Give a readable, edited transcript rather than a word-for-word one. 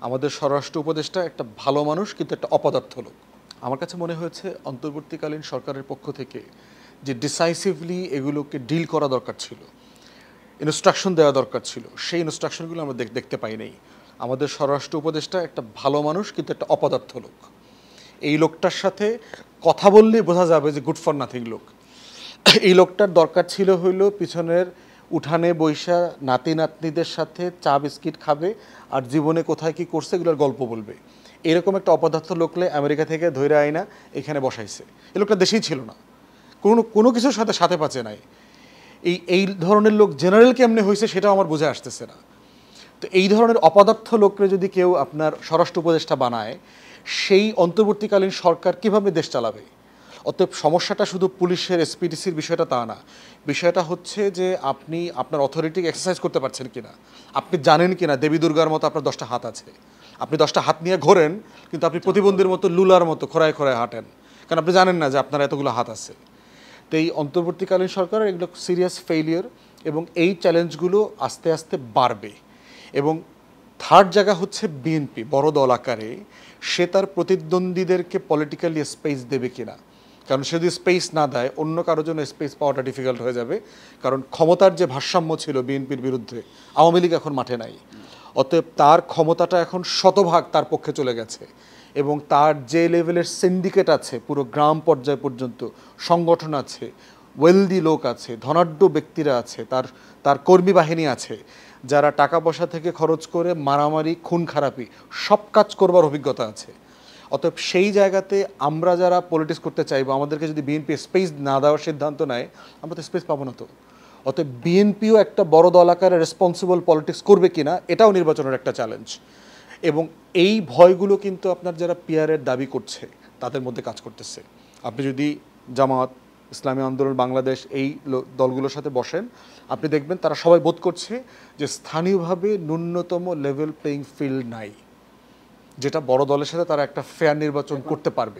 আমাদের স্বরাষ্ট্র উপদেষ্টা একটা ভালো মানুষ কিন্তু একটা অপদার্থ লোক। আমার কাছে মনে হয়েছে অন্তর্বর্তীকালীন সরকারের পক্ষ থেকে যে ডিসাইসিভলি এগুলোকে ডিল করা দরকার ছিল, ইনস্ট্রাকশন দেওয়া দরকার ছিল, সেই ইনস্ট্রাকশনগুলো আমরা দেখতে পাই নাই। আমাদের স্বরাষ্ট্র উপদেষ্টা একটা ভালো মানুষ কিন্তু একটা অপদার্থ লোক। এই লোকটার সাথে কথা বললেই বোঝা যাবে যে গুড ফর নাথিং লোক। এই লোকটার দরকার ছিল হইলো পিছনের উঠানে বৈশা নাতি নাতনিদের সাথে চা বিস্কিট খাবে আর জীবনে কোথায় কি করছে এগুলোর গল্প বলবে। এরকম একটা অপদার্থ লোকলে আমেরিকা থেকে ধৈর্য আইনা এখানে বসাইছে। এই লোকটা দেশেই ছিল না, কোনো কিছুর সাথে সাথে পাচ্ছে নাই। এই ধরনের লোক জেনারেল কেমনে হয়েছে সেটাও আমার বুঝে আসতেছে না। তো এই ধরনের অপদার্থ লোকরে যদি কেউ আপনার স্বরাষ্ট্র উপদেষ্টা বানায়, সেই অন্তর্বর্তীকালীন সরকার কিভাবে দেশ চালাবে? অতএব সমস্যাটা শুধু পুলিশের এসপিডিসির বিষয়টা তা না। বিষয়টা হচ্ছে যে আপনি আপনার অথরিটি এক্সারসাইজ করতে পারছেন কিনা, আপনি জানেন কিনা দেবী দুর্গার মতো আপনার 10টা হাত আছে। আপনি 10টা হাত নিয়ে ঘোরেন, কিন্তু আপনি প্রতিবন্ধীর মতো লুলার মতো খোঁড়ায় খোঁড়ায় হাঁটেন, কারণ আপনি জানেন না যে আপনার এতগুলো হাত আছে। তো এই অন্তর্বর্তীকালীন সরকারের এগুলো সিরিয়াস ফেইলিয়ার, এবং এই চ্যালেঞ্জগুলো আস্তে আস্তে বাড়বে। এবং থার্ড জায়গা হচ্ছে বিএনপি বড় দল আকারে সে তার প্রতিদ্বন্দ্বীদেরকে পলিটিক্যালি স্পেস দেবে কিনা। কারণ সে যদি স্পেস না দেয়, অন্য কারোর জন্য স্পেস পাওয়াটা ডিফিকাল্ট হয়ে যাবে। কারণ ক্ষমতার যে ভারসাম্য ছিল বিএনপির বিরুদ্ধে, আওয়ামী লীগ এখন মাঠে নাই। অতএব তার ক্ষমতাটা এখন শতভাগ তার পক্ষে চলে গেছে, এবং তার যে লেভেলের সিন্ডিকেট আছে পুরো গ্রাম পর্যায় পর্যন্ত, সংগঠন আছে, ওয়েলদি লোক আছে, ধনাঢ্য ব্যক্তিরা আছে, তার কর্মী বাহিনী আছে, যারা টাকা পয়সা থেকে খরচ করে মারামারি খুন খারাপি সব কাজ করবার অভিজ্ঞতা আছে। অতএব সেই জায়গাতে আমরা যারা পলিটিক্স করতে চাইবো, আমাদেরকে যদি বিএনপি স্পেস না দেওয়ার সিদ্ধান্ত নেয়, আমরা তো স্পেস পাবো না। তো অতএব বিএনপিও একটা বড় দল আকারে রেসপন্সিবল পলিটিক্স করবে কিনা, এটাও নির্বাচনের একটা চ্যালেঞ্জ। এবং এই ভয়গুলো কিন্তু আপনার যারা পিআরের দাবি করছে তাদের মধ্যে কাজ করতেছে। আপনি যদি জামাত, ইসলামী আন্দোলন বাংলাদেশ এই দলগুলোর সাথে বসেন, আপনি দেখবেন তারা সবাই বোধ করছে যে স্থানীয়ভাবে ন্যূনতম লেভেল প্লেইং ফিল্ড নাই, যেটা বড় দলের সাথে তারা একটা ফেয়ার নির্বাচন করতে পারবে।